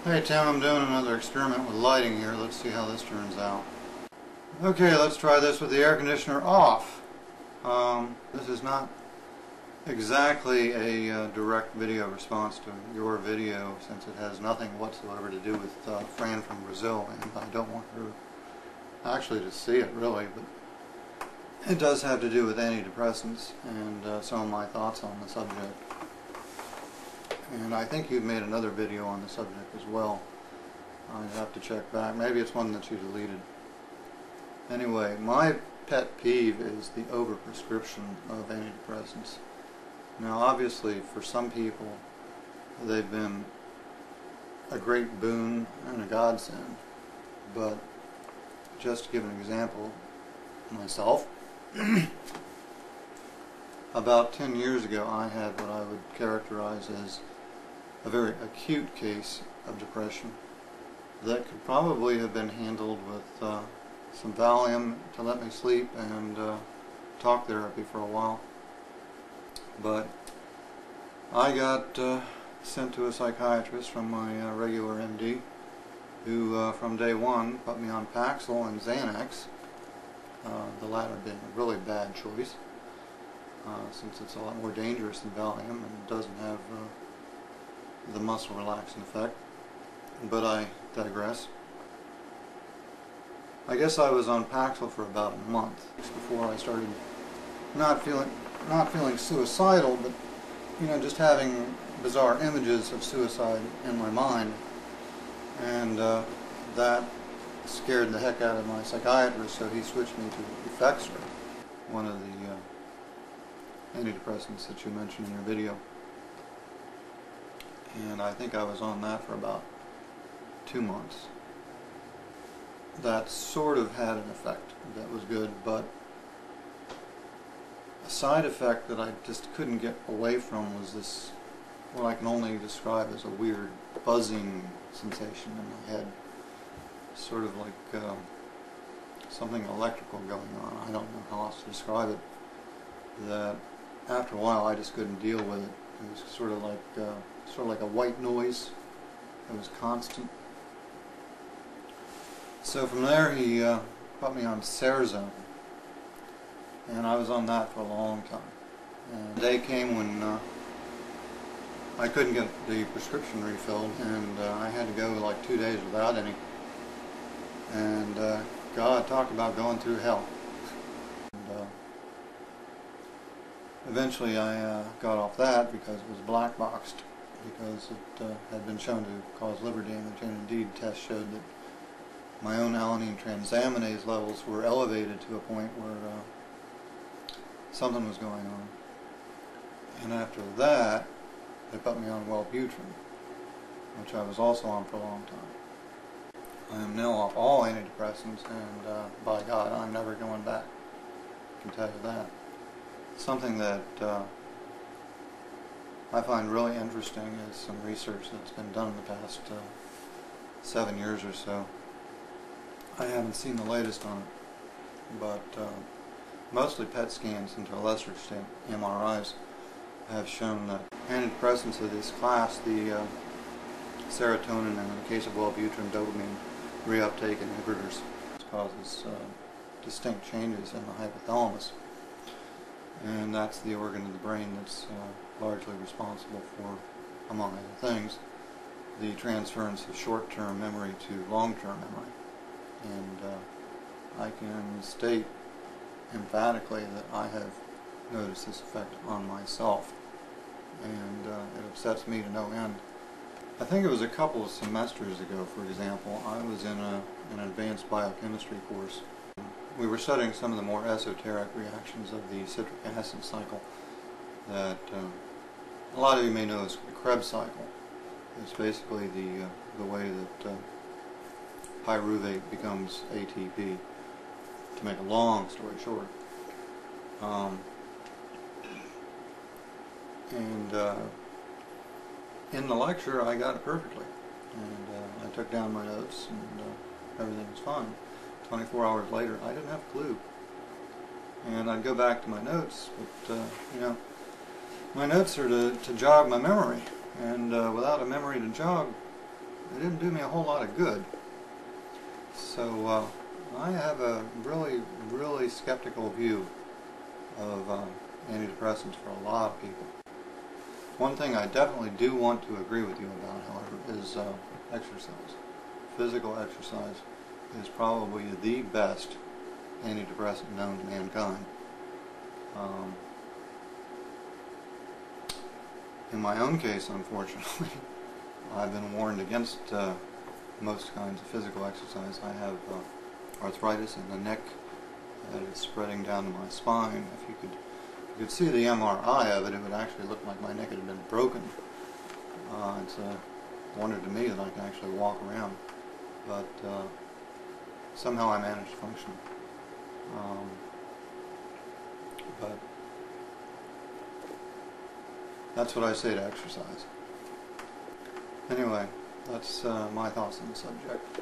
Hey Tim, I'm doing another experiment with lighting here. Let's see how this turns out. Okay, let's try this with the air conditioner off. This is not exactly a direct video response to your video, since it has nothing whatsoever to do with Fran from Brazil, and I don't want her actually to see it really, but it does have to do with antidepressants and some of my thoughts on the subject. And I think you've made another video on the subject as well. I'd have to check back. Maybe it's one that you deleted. Anyway, my pet peeve is the overprescription of antidepressants. Now obviously for some people they've been a great boon and a godsend, but just to give an example, myself, about 10 years ago I had what I would characterize as a very acute case of depression that could probably have been handled with some Valium to let me sleep and talk therapy for a while. But I got sent to a psychiatrist from my regular MD, who from day one put me on Paxil and Xanax, the latter being a really bad choice, since it's a lot more dangerous than Valium and doesn't have the muscle relaxing effect. But I digress. I guess I was on Paxil for about a month before I started not feeling suicidal, but just having bizarre images of suicide in my mind, and that scared the heck out of my psychiatrist, so he switched me to Effexor, one of the antidepressants that you mentioned in your video. And I think I was on that for about 2 months. That sort of had an effect that was good, but a side effect that I just couldn't get away from was this, what I can only describe as a weird buzzing sensation in my head. Sort of like something electrical going on. I don't know how else to describe it. That after a while I just couldn't deal with it. It was sort of like a white noise. It was constant. So from there he put me on Serzone, and I was on that for a long time. And the day came when I couldn't get the prescription refilled, and I had to go like 2 days without any. And God, talk about going through hell. And, eventually I got off that because it was black boxed, because it had been shown to cause liver damage, and indeed tests showed that my own alanine transaminase levels were elevated to a point where something was going on. And after that, they put me on Wellbutrin, which I was also on for a long time. I am now off all antidepressants, and by God, I'm never going back. I can tell you that. Something that I find really interesting is some research that's been done in the past 7 years or so. I haven't seen the latest on it, but mostly PET scans and to a lesser extent MRIs have shown that antidepressants of this class, the serotonin and in the case of Wellbutrin, dopamine reuptake inhibitors, causes distinct changes in the hypothalamus, and that's the organ of the brain that's largely responsible for, among other things, the transference of short-term memory to long-term memory. And I can state emphatically that I have noticed this effect on myself, and it upsets me to no end. I think it was a couple of semesters ago, for example, I was in an advanced biochemistry course. We were studying some of the more esoteric reactions of the citric acid cycle that a lot of you may know as the Krebs cycle. It's basically the way that pyruvate becomes ATP, to make a long story short. In the lecture I got it perfectly, and I took down my notes, and everything was fine. 24 hours later I didn't have a clue, and I'd go back to my notes, but my notes are to jog my memory, and without a memory to jog, it didn't do me a whole lot of good. So I have a really skeptical view of antidepressants for a lot of people. One thing I definitely do want to agree with you about, however, is exercise. Physical exercise is probably the best antidepressant known to mankind. In my own case, unfortunately, I've been warned against most kinds of physical exercise. I have arthritis in the neck that is spreading down to my spine. If you could see the MRI of it, it would actually look like my neck had been broken. It's a wonder to me that I can actually walk around, but somehow I managed to function. But that's what I say to exercise. Anyway, that's my thoughts on the subject.